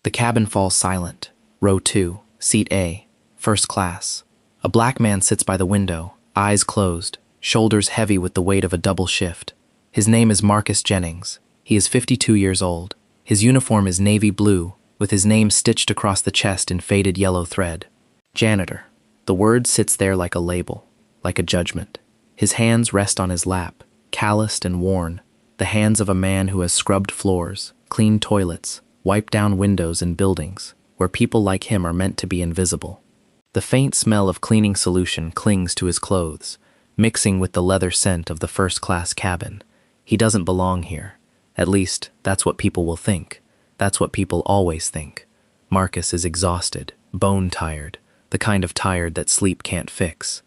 The cabin falls silent. Row 2, Seat A, First Class. A black man sits by the window, eyes closed, shoulders heavy with the weight of a double shift. His name is Marcus Jennings. He is 52 years old. His uniform is navy blue, with his name stitched across the chest in faded yellow thread. Janitor. The word sits there like a label, like a judgment. His hands rest on his lap, calloused and worn, the hands of a man who has scrubbed floors, cleaned toilets, wiped down windows in buildings where people like him are meant to be invisible. The faint smell of cleaning solution clings to his clothes, mixing with the leather scent of the first-class cabin. He doesn't belong here. At least, that's what people will think. That's what people always think. Marcus is exhausted, bone-tired, the kind of tired that sleep can't fix.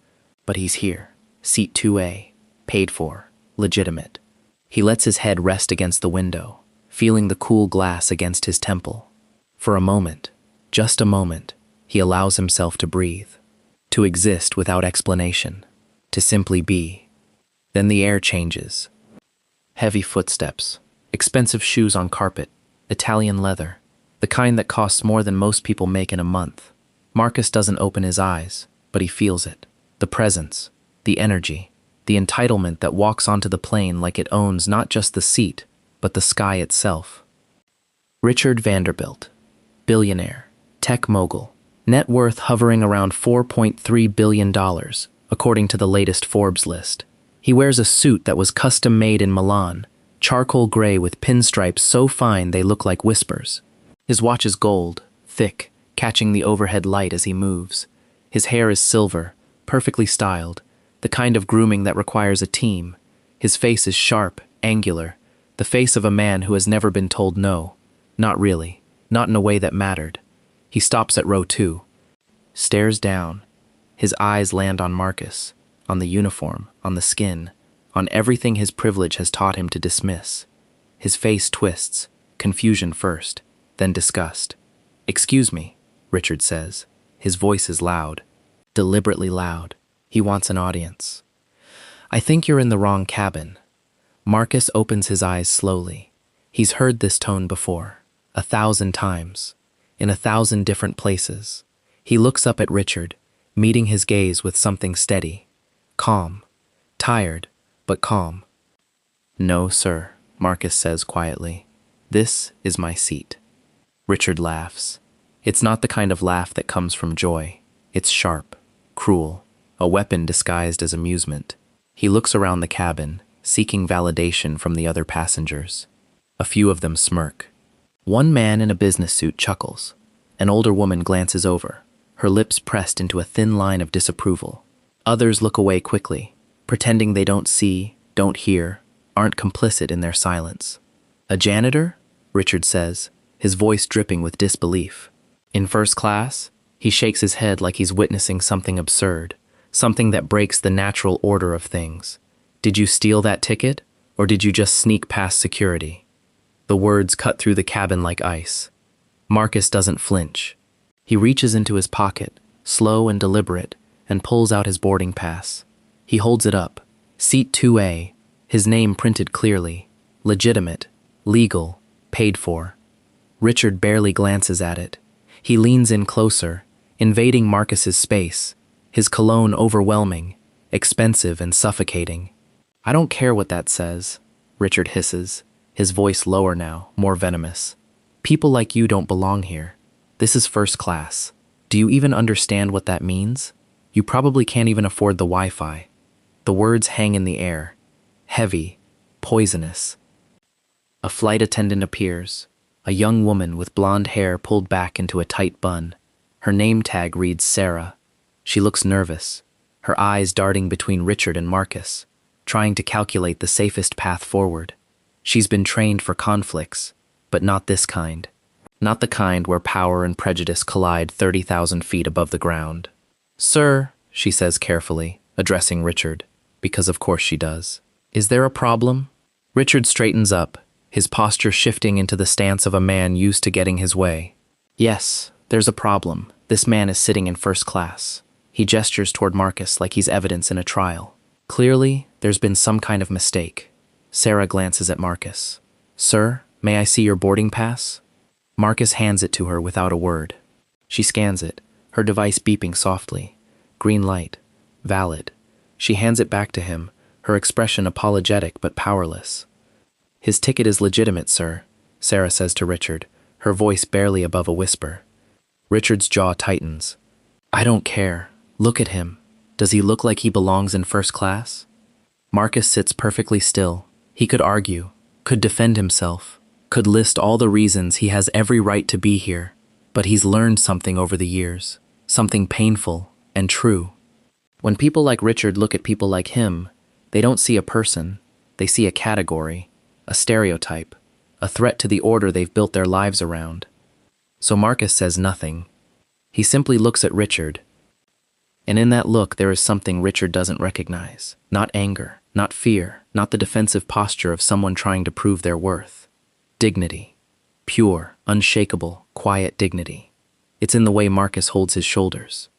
But he's here. Seat 2A, paid for, legitimate. He lets his head rest against the window, feeling the cool glass against his temple. For a moment, just a moment, he allows himself to breathe, to exist without explanation, to simply be. Then the air changes. Heavy footsteps, expensive shoes on carpet, Italian leather, the kind that costs more than most people make in a month. Marcus doesn't open his eyes, but he feels it. The presence, the energy, the entitlement that walks onto the plane like it owns not just the seat, but the sky itself. Richard Vanderbilt, billionaire, tech mogul, net worth hovering around $4.3 billion, according to the latest Forbes list. He wears a suit that was custom made in Milan, charcoal gray with pinstripes so fine they look like whispers. His watch is gold, thick, catching the overhead light as he moves. His hair is silver, perfectly styled, the kind of grooming that requires a team. His face is sharp, angular, the face of a man who has never been told no. Not really, not in a way that mattered. He stops at row 2, stares down. His eyes land on Marcus, on the uniform, on the skin, on everything his privilege has taught him to dismiss. His face twists, confusion first, then disgust. "Excuse me," Richard says. His voice is loud, deliberately loud. He wants an audience. "I think you're in the wrong cabin." Marcus opens his eyes slowly. He's heard this tone before, 1,000 times, in 1,000 different places. He looks up at Richard, meeting his gaze with something steady, calm, tired, but calm. "No, sir," Marcus says quietly. "This is my seat." Richard laughs. It's not the kind of laugh that comes from joy. It's sharp, cruel, a weapon disguised as amusement. He looks around the cabin, seeking validation from the other passengers. A few of them smirk. One man in a business suit chuckles. An older woman glances over, her lips pressed into a thin line of disapproval. Others look away quickly, pretending they don't see, don't hear, aren't complicit in their silence. "A janitor?" Richard says, his voice dripping with disbelief. "In first class?" He shakes his head like he's witnessing something absurd, something that breaks the natural order of things. "Did you steal that ticket, or did you just sneak past security?" The words cut through the cabin like ice. Marcus doesn't flinch. He reaches into his pocket, slow and deliberate, and pulls out his boarding pass. He holds it up. Seat 2A, his name printed clearly, legitimate, legal, paid for. Richard barely glances at it. He leans in closer, invading Marcus's space, his cologne overwhelming, expensive and suffocating. "I don't care what that says," Richard hisses, his voice lower now, more venomous. "People like you don't belong here. This is first class. Do you even understand what that means? You probably can't even afford the Wi-Fi." The words hang in the air, heavy, poisonous. A flight attendant appears, a young woman with blonde hair pulled back into a tight bun. Her name tag reads Sarah. She looks nervous, her eyes darting between Richard and Marcus, trying to calculate the safest path forward. She's been trained for conflicts, but not this kind. Not the kind where power and prejudice collide 30,000 feet above the ground. "Sir," she says carefully, addressing Richard, because of course she does. "Is there a problem?" Richard straightens up, his posture shifting into the stance of a man used to getting his way. "Yes, there's a problem. This man is sitting in first class." He gestures toward Marcus like he's evidence in a trial. Clearly, there's been some kind of mistake. Sarah glances at Marcus. "Sir, may I see your boarding pass?" Marcus hands it to her without a word. She scans it, her device beeping softly. Green light. Valid. She hands it back to him, her expression apologetic but powerless. "His ticket is legitimate, sir," Sarah says to Richard, her voice barely above a whisper. Richard's jaw tightens. "I don't care. Look at him. Does he look like he belongs in first class?" Marcus sits perfectly still. He could argue, could defend himself, could list all the reasons he has every right to be here, but he's learned something over the years, something painful and true. When people like Richard look at people like him, they don't see a person, they see a category, a stereotype, a threat to the order they've built their lives around. So Marcus says nothing. He simply looks at Richard. And in that look there is something Richard doesn't recognize. Not anger, not fear, not the defensive posture of someone trying to prove their worth. Dignity. Pure, unshakable, quiet dignity. It's in the way Marcus holds his shoulders.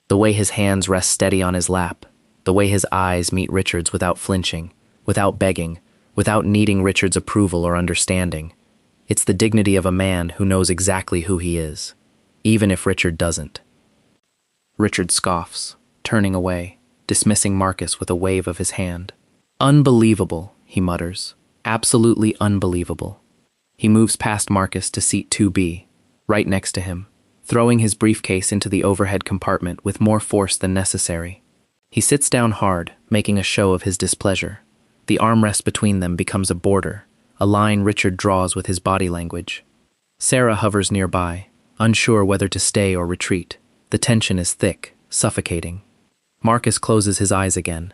The way his hands rest steady on his lap. The way his eyes meet Richard's without flinching, without begging, without needing Richard's approval or understanding. It's the dignity of a man who knows exactly who he is, even if Richard doesn't. Richard scoffs, turning away, dismissing Marcus with a wave of his hand. "Unbelievable," he mutters. "Absolutely unbelievable." He moves past Marcus to seat 2B, right next to him, throwing his briefcase into the overhead compartment with more force than necessary. He sits down hard, making a show of his displeasure. The armrest between them becomes a border, a line Richard draws with his body language. Sarah hovers nearby, unsure whether to stay or retreat. The tension is thick, suffocating. Marcus closes his eyes again.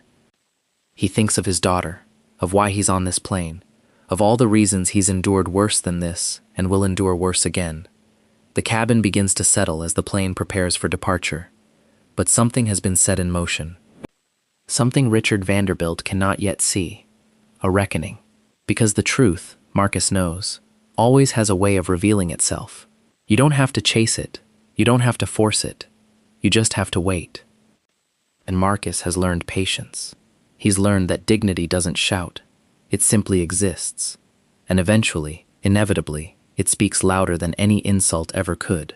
He thinks of his daughter, of why he's on this plane, of all the reasons he's endured worse than this and will endure worse again. The cabin begins to settle as the plane prepares for departure. But something has been set in motion. Something Richard Vanderbilt cannot yet see. A reckoning. Because the truth, Marcus knows, always has a way of revealing itself. You don't have to chase it. You don't have to force it. You just have to wait. And Marcus has learned patience. He's learned that dignity doesn't shout. It simply exists. And eventually, inevitably, it speaks louder than any insult ever could.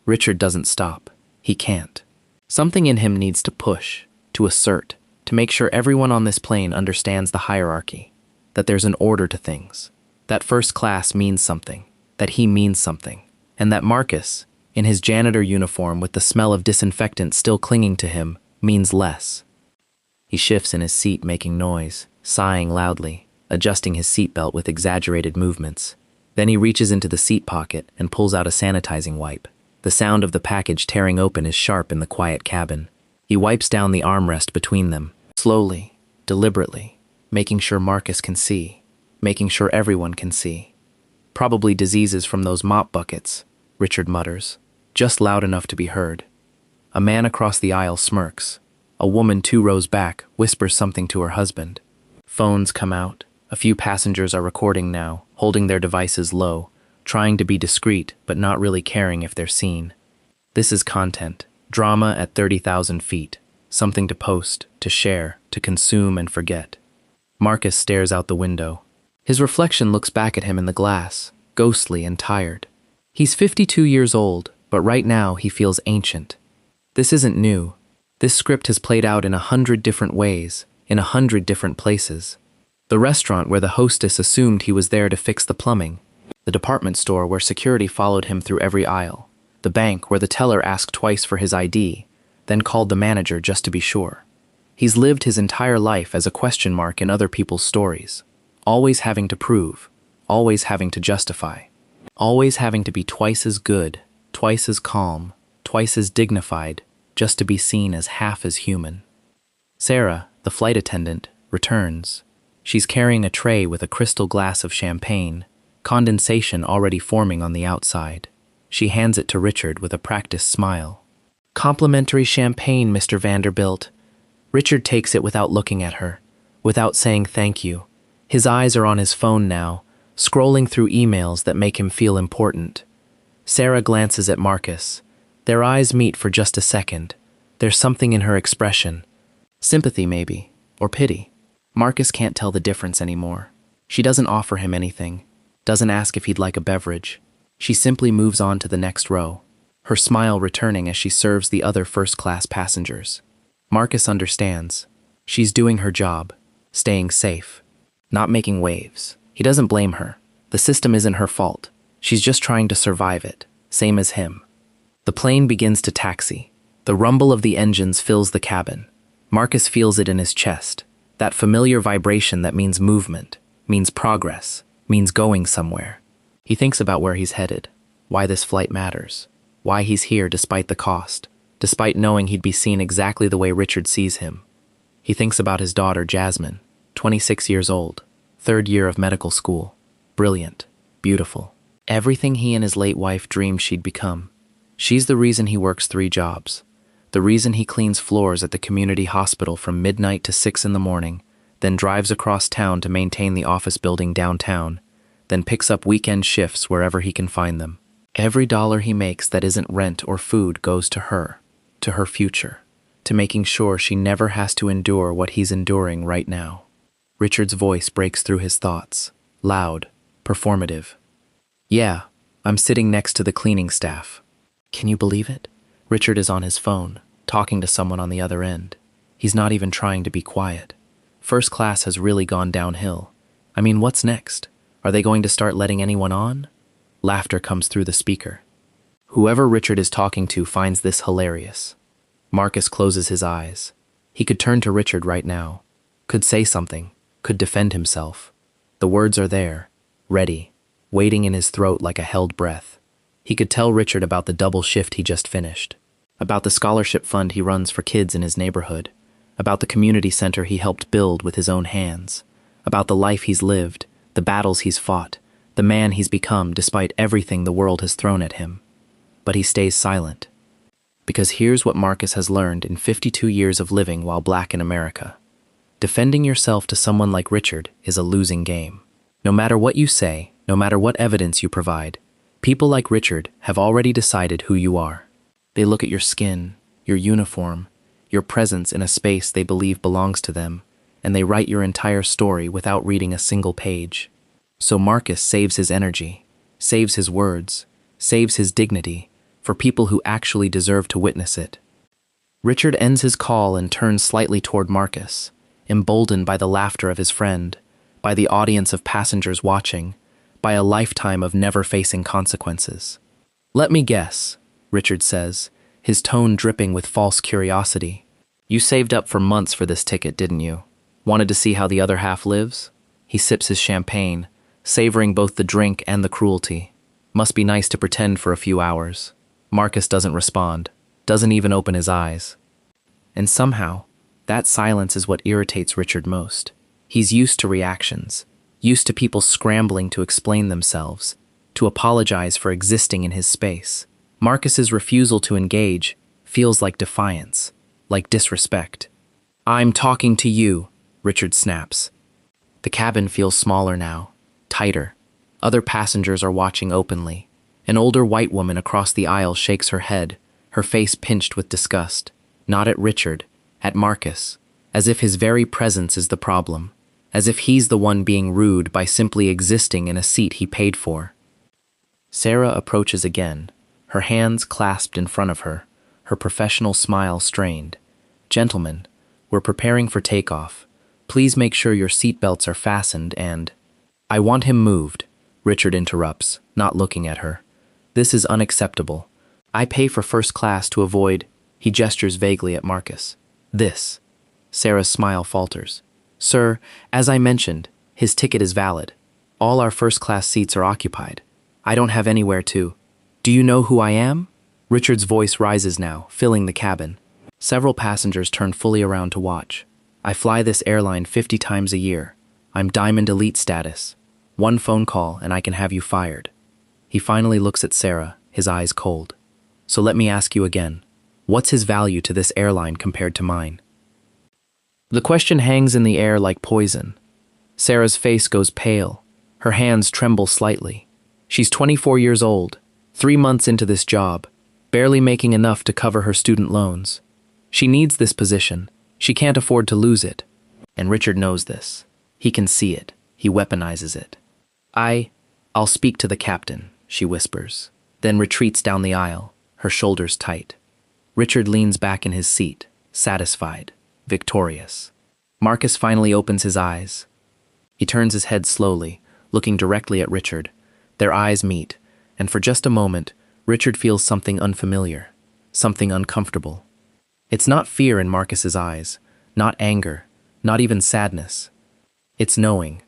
Richard doesn't stop. He can't. Something in him needs to push, to assert, to make sure everyone on this plane understands the hierarchy, that there's an order to things, that first class means something, that he means something, and that Marcus, in his janitor uniform with the smell of disinfectant still clinging to him, means less. He shifts in his seat, making noise, sighing loudly, adjusting his seatbelt with exaggerated movements. Then he reaches into the seat pocket and pulls out a sanitizing wipe. The sound of the package tearing open is sharp in the quiet cabin. He wipes down the armrest between them, slowly, deliberately, making sure Marcus can see, making sure everyone can see. "Probably diseases from those mop buckets," Richard mutters, just loud enough to be heard. A man across the aisle smirks. A woman 2 rows back whispers something to her husband. Phones come out. A few passengers are recording now, holding their devices low, trying to be discreet but not really caring if they're seen. This is content, drama at 30,000 feet, something to post, to share, to consume and forget. Marcus stares out the window. His reflection looks back at him in the glass, ghostly and tired. He's 52 years old, but right now he feels ancient. This isn't new. This script has played out in 100 different ways, in 100 different places. The restaurant where the hostess assumed he was there to fix the plumbing. The department store where security followed him through every aisle. The bank where the teller asked twice for his ID, then called the manager just to be sure. He's lived his entire life as a question mark in other people's stories, always having to prove, always having to justify, always having to be twice as good, twice as calm, twice as dignified, just to be seen as half as human. Sarah, the flight attendant, returns. She's carrying a tray with a crystal glass of champagne, condensation already forming on the outside. She hands it to Richard with a practiced smile. "Complimentary champagne, Mr. Vanderbilt." Richard takes it without looking at her, without saying thank you. His eyes are on his phone now, scrolling through emails that make him feel important. Sarah glances at Marcus. Their eyes meet for just a second. There's something in her expression. Sympathy, maybe, or pity. Marcus can't tell the difference anymore. She doesn't offer him anything, doesn't ask if he'd like a beverage. She simply moves on to the next row, her smile returning as she serves the other first-class passengers. Marcus understands. She's doing her job, staying safe, not making waves. He doesn't blame her. The system isn't her fault. She's just trying to survive it, same as him. The plane begins to taxi. The rumble of the engines fills the cabin. Marcus feels it in his chest, that familiar vibration that means movement, means progress, means going somewhere. He thinks about where he's headed, why this flight matters, why he's here despite the cost, despite knowing he'd be seen exactly the way Richard sees him. He thinks about his daughter, Jasmine, 26 years old, third year of medical school, brilliant, beautiful, everything he and his late wife dreamed she'd become. She's the reason he works 3 jobs, the reason he cleans floors at the community hospital from midnight to 6 in the morning, then drives across town to maintain the office building downtown, then picks up weekend shifts wherever he can find them. Every dollar he makes that isn't rent or food goes to her future, to making sure she never has to endure what he's enduring right now. Richard's voice breaks through his thoughts, loud, performative. Yeah, I'm sitting next to the cleaning staff. Can you believe it? Richard is on his phone, talking to someone on the other end. He's not even trying to be quiet. First class has really gone downhill. I mean, what's next? Are they going to start letting anyone on? Laughter comes through the speaker. Whoever Richard is talking to finds this hilarious. Marcus closes his eyes. He could turn to Richard right now, could say something, could defend himself. The words are there, ready, waiting in his throat like a held breath. He could tell Richard about the double shift he just finished, about the scholarship fund he runs for kids in his neighborhood, about the community center he helped build with his own hands, about the life he's lived, the battles he's fought, the man he's become despite everything the world has thrown at him. But he stays silent. Because here's what Marcus has learned in 52 years of living while black in America. Defending yourself to someone like Richard is a losing game. No matter what you say, no matter what evidence you provide, people like Richard have already decided who you are. They look at your skin, your uniform, your presence in a space they believe belongs to them, and they write your entire story without reading a single page. So Marcus saves his energy, saves his words, saves his dignity for people who actually deserve to witness it. Richard ends his call and turns slightly toward Marcus, emboldened by the laughter of his friend, by the audience of passengers watching, by a lifetime of never facing consequences. Let me guess, Richard says, his tone dripping with false curiosity. You saved up for months for this ticket, didn't you? Wanted to see how the other half lives? He sips his champagne, savoring both the drink and the cruelty. Must be nice to pretend for a few hours. Marcus doesn't respond, doesn't even open his eyes. And somehow, that silence is what irritates Richard most. He's used to reactions, used to people scrambling to explain themselves, to apologize for existing in his space. Marcus's refusal to engage feels like defiance, like disrespect. I'm talking to you, Richard snaps. The cabin feels smaller now, tighter. Other passengers are watching openly. An older white woman across the aisle shakes her head, her face pinched with disgust, not at Richard, at Marcus, as if his very presence is the problem, as if he's the one being rude by simply existing in a seat he paid for. Sarah approaches again, her hands clasped in front of her, her professional smile strained. Gentlemen, we're preparing for takeoff. Please make sure your seatbelts are fastened and— I want him moved, Richard interrupts, not looking at her. This is unacceptable. I pay for first class to avoid— He gestures vaguely at Marcus. This. Sarah's smile falters. Sir, as I mentioned, his ticket is valid. All our first-class seats are occupied. I don't have anywhere to— Do you know who I am? Richard's voice rises now, filling the cabin. Several passengers turn fully around to watch. I fly this airline 50 times a year. I'm Diamond Elite status. One phone call and I can have you fired. He finally looks at Sarah, his eyes cold. So let me ask you again. What's his value to this airline compared to mine? The question hangs in the air like poison. Sarah's face goes pale. Her hands tremble slightly. She's 24 years old, 3 months into this job, barely making enough to cover her student loans. She needs this position. She can't afford to lose it. And Richard knows this. He can see it. He weaponizes it. I'll speak to the captain, she whispers, then retreats down the aisle, her shoulders tight. Richard leans back in his seat, satisfied, victorious. Marcus finally opens his eyes. He turns his head slowly, looking directly at Richard. Their eyes meet, and for just a moment, Richard feels something unfamiliar, something uncomfortable. It's not fear in Marcus's eyes, not anger, not even sadness. It's knowing,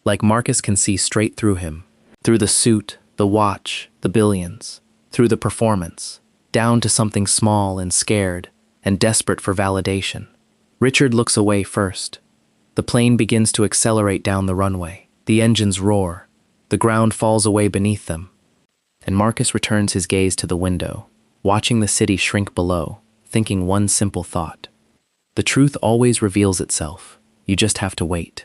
like Marcus can see straight through him, through the suit, the watch, the billions, through the performance, down to something small and scared and desperate for validation. Richard looks away first. The plane begins to accelerate down the runway. The engines roar. The ground falls away beneath them. And Marcus returns his gaze to the window, watching the city shrink below, thinking one simple thought. The truth always reveals itself. You just have to wait.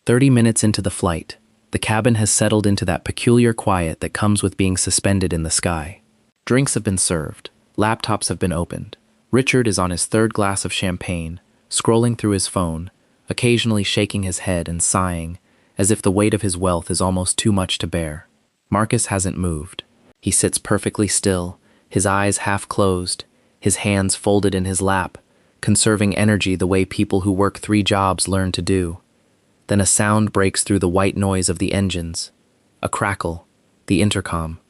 30 minutes into the flight, the cabin has settled into that peculiar quiet that comes with being suspended in the sky. Drinks have been served. Laptops have been opened. Richard is on his third glass of champagne, scrolling through his phone, occasionally shaking his head and sighing, as if the weight of his wealth is almost too much to bear. Marcus hasn't moved. He sits perfectly still, his eyes half closed, his hands folded in his lap, conserving energy the way people who work 3 jobs learn to do. Then a sound breaks through the white noise of the engines. A crackle, the intercom.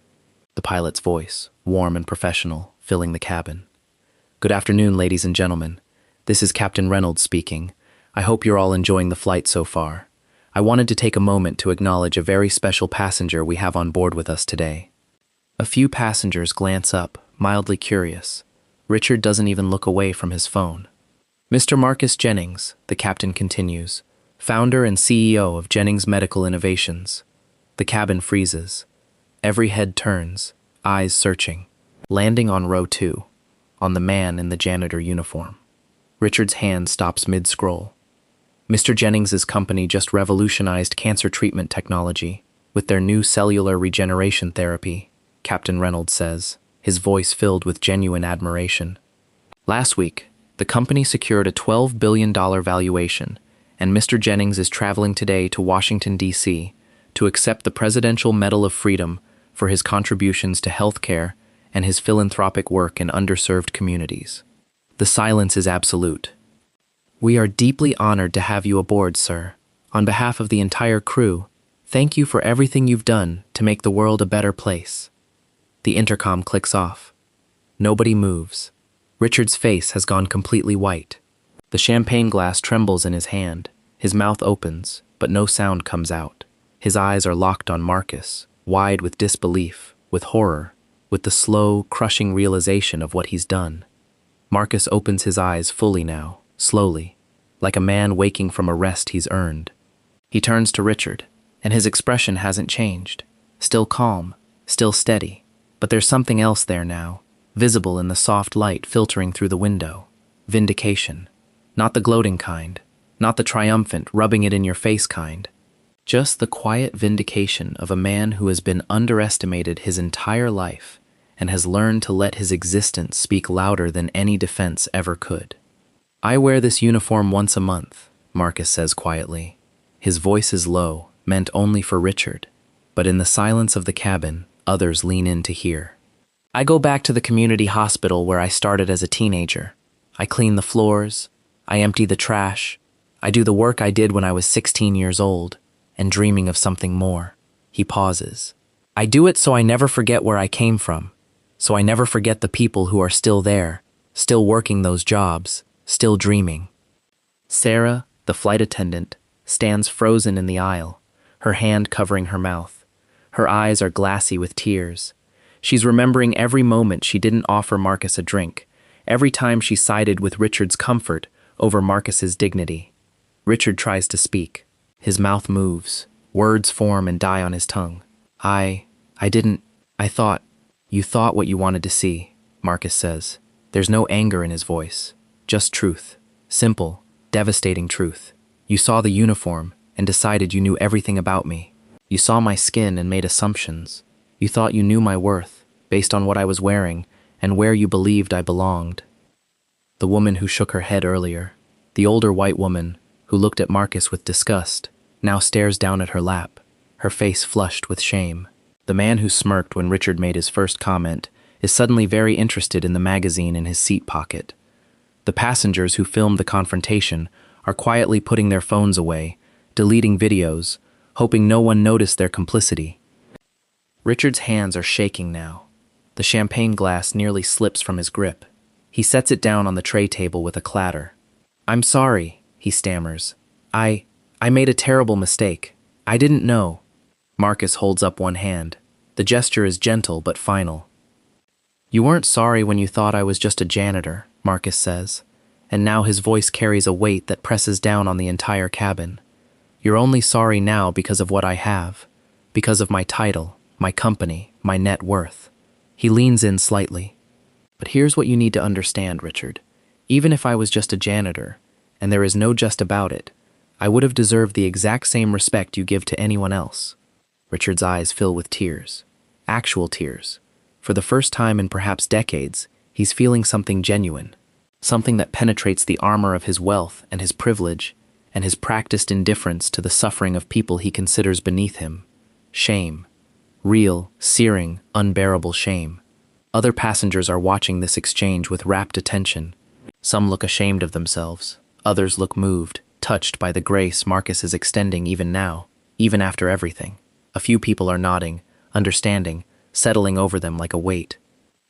The pilot's voice, warm and professional, filling the cabin. "Good afternoon, ladies and gentlemen. This is Captain Reynolds speaking. I hope you're all enjoying the flight so far. I wanted to take a moment to acknowledge a very special passenger we have on board with us today." A few passengers glance up, mildly curious. Richard doesn't even look away from his phone. "Mr. Marcus Jennings," the captain continues, "founder and CEO of Jennings Medical Innovations." The cabin freezes. Every head turns, eyes searching, landing on row 2, on the man in the janitor uniform. Richard's hand stops mid-scroll. "Mr. Jennings' company just revolutionized cancer treatment technology with their new cellular regeneration therapy," Captain Reynolds says, his voice filled with genuine admiration. "Last week, the company secured a $12 billion valuation, and Mr. Jennings is traveling today to Washington, D.C. to accept the Presidential Medal of Freedom for his contributions to healthcare and his philanthropic work in underserved communities." The silence is absolute. "We are deeply honored to have you aboard, sir. On behalf of the entire crew, thank you for everything you've done to make the world a better place." The intercom clicks off. Nobody moves. Richard's face has gone completely white. The champagne glass trembles in his hand. His mouth opens, but no sound comes out. His eyes are locked on Marcus, wide with disbelief, with horror, with the slow, crushing realization of what he's done. Marcus opens his eyes fully now, slowly, like a man waking from a rest he's earned. He turns to Richard, and his expression hasn't changed. Still calm, still steady. But there's something else there now, visible in the soft light filtering through the window. Vindication. Not the gloating kind, not the triumphant, rubbing-it-in-your-face kind. Just the quiet vindication of a man who has been underestimated his entire life and has learned to let his existence speak louder than any defense ever could. "I wear this uniform once a month," Marcus says quietly. His voice is low, meant only for Richard, but in the silence of the cabin, others lean in to hear. "I go back to the community hospital where I started as a teenager. I clean the floors, I empty the trash, I do the work I did when I was 16 years old, and dreaming of something more." He pauses. "I do it so I never forget where I came from, so I never forget the people who are still there, still working those jobs, still dreaming." Sarah, the flight attendant, stands frozen in the aisle, her hand covering her mouth. Her eyes are glassy with tears. She's remembering every moment she didn't offer Marcus a drink, every time she sided with Richard's comfort over Marcus's dignity. Richard tries to speak. His mouth moves. Words form and die on his tongue. I thought, "You thought what you wanted to see," Marcus says. There's no anger in his voice, just truth. Simple, devastating truth. "You saw the uniform and decided you knew everything about me. You saw my skin and made assumptions. You thought you knew my worth, based on what I was wearing and where you believed I belonged." The woman who shook her head earlier, the older white woman who looked at Marcus with disgust, now stares down at her lap, her face flushed with shame. The man who smirked when Richard made his first comment is suddenly very interested in the magazine in his seat pocket. The passengers who filmed the confrontation are quietly putting their phones away, deleting videos, hoping no one noticed their complicity. Richard's hands are shaking now. The champagne glass nearly slips from his grip. He sets it down on the tray table with a clatter. "I'm sorry," he stammers. I made a terrible mistake. I didn't know." Marcus holds up one hand. The gesture is gentle but final. "You weren't sorry when you thought I was just a janitor," Marcus says, and now his voice carries a weight that presses down on the entire cabin. "You're only sorry now because of what I have, because of my title, my company, my net worth." He leans in slightly. "But here's what you need to understand, Richard. Even if I was just a janitor, and there is no just about it, I would have deserved the exact same respect you give to anyone else." Richard's eyes fill with tears. Actual tears. For the first time in perhaps decades, he's feeling something genuine. Something that penetrates the armor of his wealth and his privilege, and his practiced indifference to the suffering of people he considers beneath him. Shame. Real, searing, unbearable shame. Other passengers are watching this exchange with rapt attention. Some look ashamed of themselves. Others look moved, touched by the grace Marcus is extending even now, even after everything. A few people are nodding, understanding, settling over them like a weight.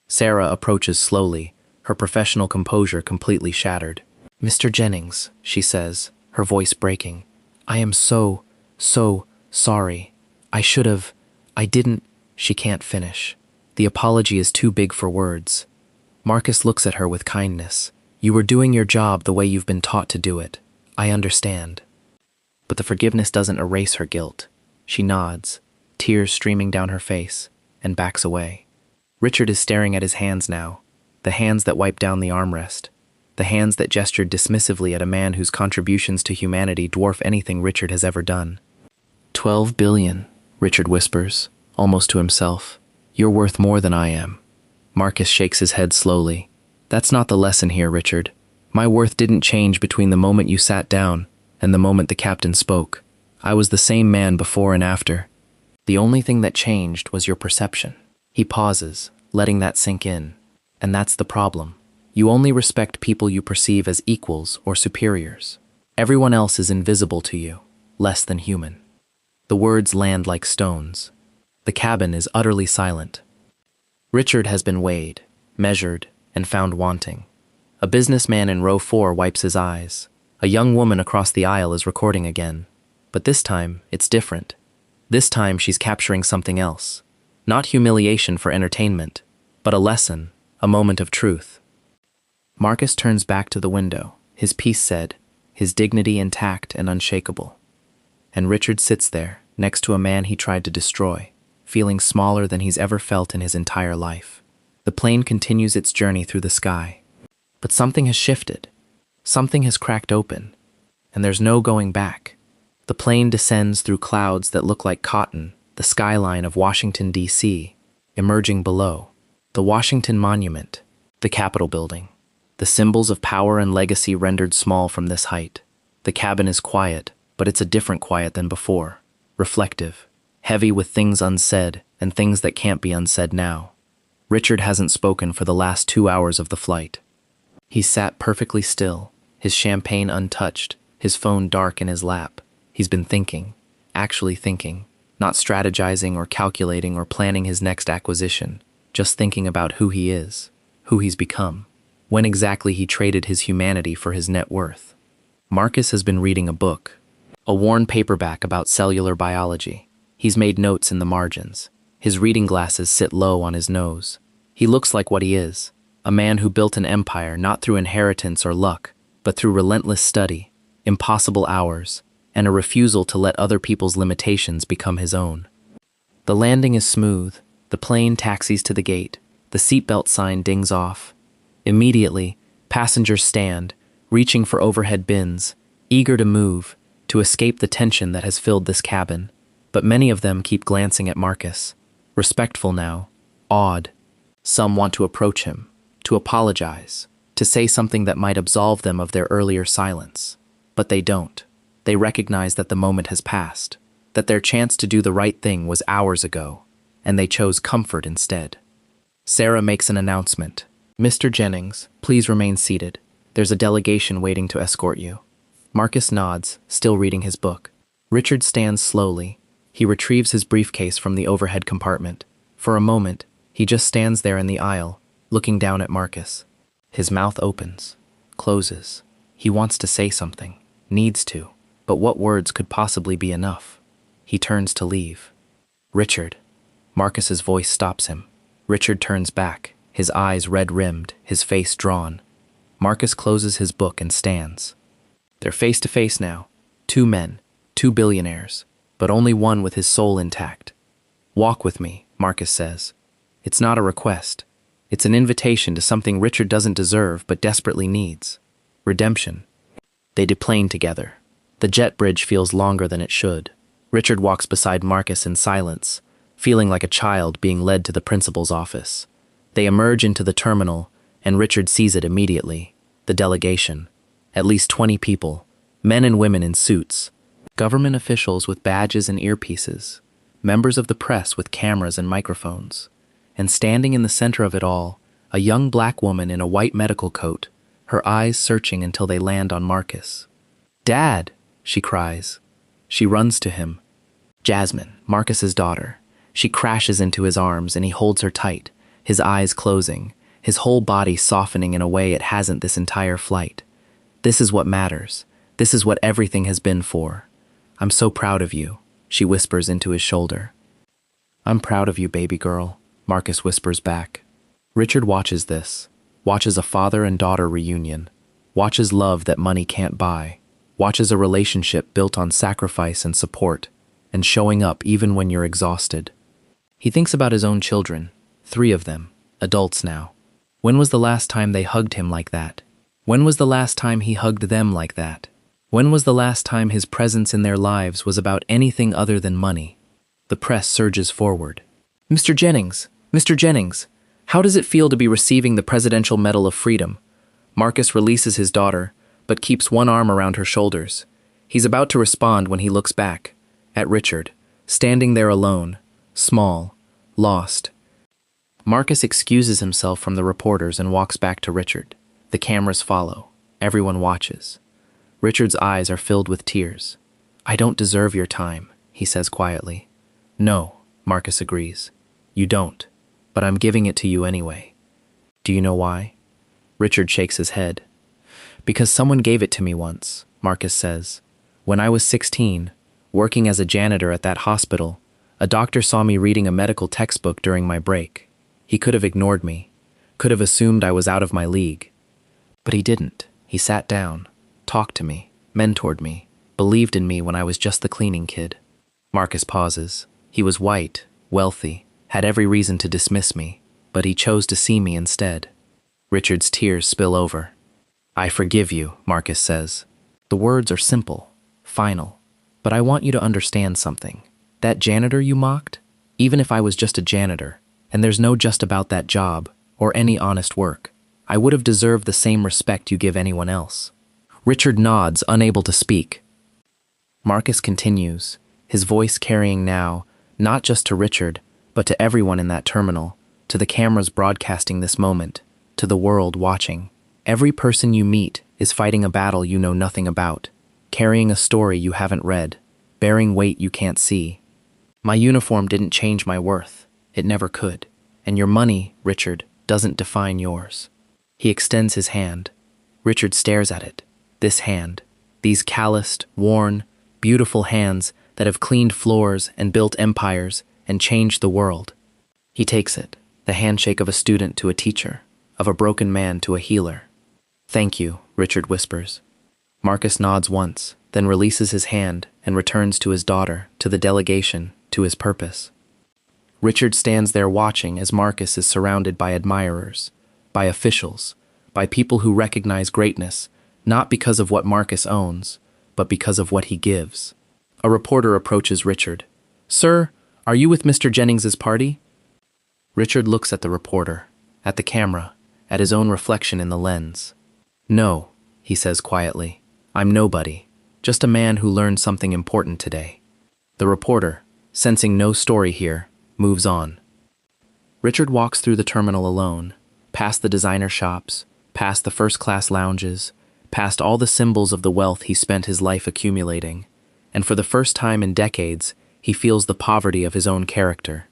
Sarah approaches slowly, her professional composure completely shattered. "Mr. Jennings," she says, her voice breaking. "I am so sorry. I didn't." She can't finish. The apology is too big for words. Marcus looks at her with kindness. "You were doing your job the way you've been taught to do it. I understand." But the forgiveness doesn't erase her guilt. She nods, tears streaming down her face, and backs away. Richard is staring at his hands now, the hands that wipe down the armrest, the hands that gestured dismissively at a man whose contributions to humanity dwarf anything Richard has ever done. 12 billion, Richard whispers, almost to himself. "You're worth more than I am." Marcus shakes his head slowly. "That's not the lesson here, Richard. My worth didn't change between the moment you sat down and the moment the captain spoke. I was the same man before and after. The only thing that changed was your perception." He pauses, letting that sink in. And that's the problem. You only respect people you perceive as equals or superiors. Everyone else is invisible to you, less than human. The words land like stones. The cabin is utterly silent. Richard has been weighed, measured, and found wanting. A businessman in row 4 wipes his eyes. A young woman across the aisle is recording again. But this time, it's different. This time, she's capturing something else. Not humiliation for entertainment, but a lesson, a moment of truth. Marcus turns back to the window, his piece said, his dignity intact and unshakable. And Richard sits there, next to a man he tried to destroy, feeling smaller than he's ever felt in his entire life. The plane continues its journey through the sky. But something has shifted. Something has cracked open. And there's no going back. The plane descends through clouds that look like cotton, the skyline of Washington, D.C., emerging below. The Washington Monument, the Capitol building. The symbols of power and legacy rendered small from this height. The cabin is quiet, but it's a different quiet than before. Reflective, heavy with things unsaid and things that can't be unsaid now. Richard hasn't spoken for the last 2 hours of the flight. He's sat perfectly still, his champagne untouched, his phone dark in his lap. He's been thinking, actually thinking, not strategizing or calculating or planning his next acquisition, just thinking about who he is, who he's become, when exactly he traded his humanity for his net worth. Marcus has been reading a book, a worn paperback about cellular biology. He's made notes in the margins. His reading glasses sit low on his nose. He looks like what he is, a man who built an empire not through inheritance or luck, but through relentless study, impossible hours, and a refusal to let other people's limitations become his own. The landing is smooth. The plane taxis to the gate. The seatbelt sign dings off. Immediately, passengers stand, reaching for overhead bins, eager to move, to escape the tension that has filled this cabin. But many of them keep glancing at Marcus, respectful now, awed. Some want to approach him, to apologize, to say something that might absolve them of their earlier silence. But they don't. They recognize that the moment has passed, that their chance to do the right thing was hours ago, and they chose comfort instead. Sarah makes an announcement. "Mr. Jennings, please remain seated. There's a delegation waiting to escort you." Marcus nods, still reading his book. Richard stands slowly. He retrieves his briefcase from the overhead compartment. For a moment, he just stands there in the aisle, looking down at Marcus. His mouth opens, closes. He wants to say something, needs to, but what words could possibly be enough? He turns to leave. "Richard." Marcus's voice stops him. Richard turns back, his eyes red-rimmed, his face drawn. Marcus closes his book and stands. They're face to face now. Two men, two billionaires, but only one with his soul intact. "Walk with me," Marcus says. It's not a request. It's an invitation to something Richard doesn't deserve but desperately needs. Redemption. They deplane together. The jet bridge feels longer than it should. Richard walks beside Marcus in silence, feeling like a child being led to the principal's office. They emerge into the terminal, and Richard sees it immediately. The delegation. At least 20 people, men and women in suits, government officials with badges and earpieces, members of the press with cameras and microphones. And standing in the center of it all, a young black woman in a white medical coat, her eyes searching until they land on Marcus. "Dad!" she cries. She runs to him. Jasmine, Marcus's daughter. She crashes into his arms and he holds her tight, his eyes closing, his whole body softening in a way it hasn't this entire flight. "This is what matters. This is what everything has been for. I'm so proud of you," she whispers into his shoulder. "I'm proud of you, baby girl," Marcus whispers back. Richard watches this, watches a father and daughter reunion, watches love that money can't buy, watches a relationship built on sacrifice and support, and showing up even when you're exhausted. He thinks about his own children, 3 of them, adults now. When was the last time they hugged him like that? When was the last time he hugged them like that? When was the last time his presence in their lives was about anything other than money? The press surges forward. "Mr. Jennings! Mr. Jennings! How does it feel to be receiving the Presidential Medal of Freedom?" Marcus releases his daughter, but keeps one arm around her shoulders. He's about to respond when he looks back, at Richard, standing there alone, small, lost. Marcus excuses himself from the reporters and walks back to Richard. The cameras follow. Everyone watches. Richard's eyes are filled with tears. "I don't deserve your time," he says quietly. "No," Marcus agrees. "You don't, but I'm giving it to you anyway." "Do you know why?" Richard shakes his head. "Because someone gave it to me once," Marcus says. "When I was 16, working as a janitor at that hospital, a doctor saw me reading a medical textbook during my break. He could have ignored me, could have assumed I was out of my league. But he didn't. He sat down, talked to me, mentored me, believed in me when I was just the cleaning kid." Marcus pauses. He was white, wealthy, had every reason to dismiss me, but he chose to see me instead. Richard's tears spill over. "I forgive you," Marcus says. The words are simple, final, but I want you to understand something. That janitor you mocked? Even if I was just a janitor, and there's no just about that job, or any honest work, I would have deserved the same respect you give anyone else. Richard nods, unable to speak. Marcus continues, his voice carrying now, not just to Richard, but to everyone in that terminal, to the cameras broadcasting this moment, to the world watching. Every person you meet is fighting a battle you know nothing about, carrying a story you haven't read, bearing weight you can't see. My uniform didn't change my worth. It never could. And your money, Richard, doesn't define yours. He extends his hand. Richard stares at it. This hand. These calloused, worn, beautiful hands that have cleaned floors and built empires and changed the world. He takes it, the handshake of a student to a teacher, of a broken man to a healer. "Thank you," Richard whispers. Marcus nods once, then releases his hand and returns to his daughter, to the delegation, to his purpose. Richard stands there watching as Marcus is surrounded by admirers, by officials, by people who recognize greatness, not because of what Marcus owns, but because of what he gives. A reporter approaches Richard. "Sir, are you with Mr. Jennings's party?" Richard looks at the reporter, at the camera, at his own reflection in the lens. "No," he says quietly. "I'm nobody, just a man who learned something important today." The reporter, sensing no story here, moves on. Richard walks through the terminal alone, past the designer shops, past the first-class lounges, past all the symbols of the wealth he spent his life accumulating, and for the first time in decades, he feels the poverty of his own character.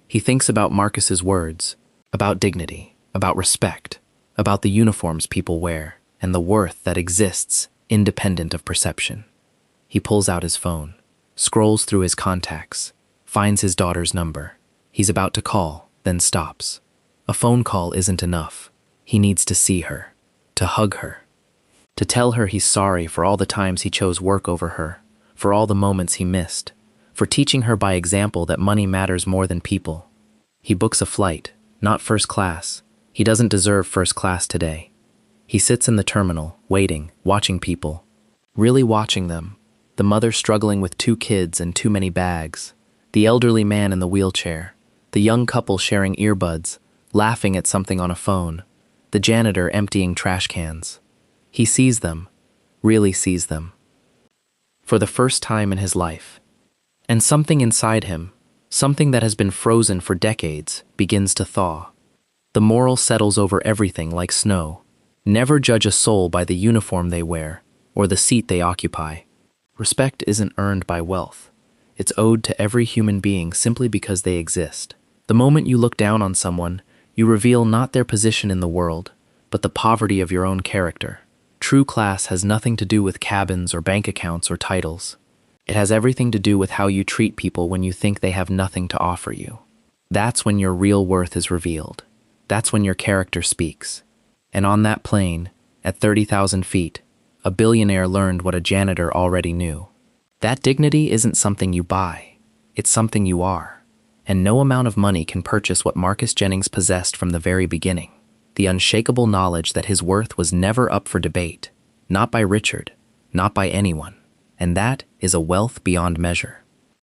He thinks about Marcus's words, about dignity, about respect, about the uniforms people wear, and the worth that exists independent of perception. He pulls out his phone, scrolls through his contacts, finds his daughter's number. He's about to call, then stops. A phone call isn't enough. He needs to see her, to hug her, to tell her he's sorry for all the times he chose work over her, for all the moments he missed, for teaching her by example that money matters more than people. He books a flight, not first class. He doesn't deserve first class today. He sits in the terminal, waiting, watching people, really watching them. The mother struggling with 2 kids and too many bags, the elderly man in the wheelchair, the young couple sharing earbuds, laughing at something on a phone, the janitor emptying trash cans. He sees them, really sees them, for the first time in his life. And something inside him, something that has been frozen for decades, begins to thaw. The moral settles over everything like snow. Never judge a soul by the uniform they wear or the seat they occupy. Respect isn't earned by wealth. It's owed to every human being simply because they exist. The moment you look down on someone, you reveal not their position in the world, but the poverty of your own character. True class has nothing to do with cabins or bank accounts or titles. It has everything to do with how you treat people when you think they have nothing to offer you. That's when your real worth is revealed. That's when your character speaks. And on that plane, at 30,000 feet, a billionaire learned what a janitor already knew. That dignity isn't something you buy. It's something you are. And no amount of money can purchase what Marcus Jennings possessed from the very beginning. The unshakable knowledge that his worth was never up for debate. Not by Richard, not by anyone. And that is a wealth beyond measure.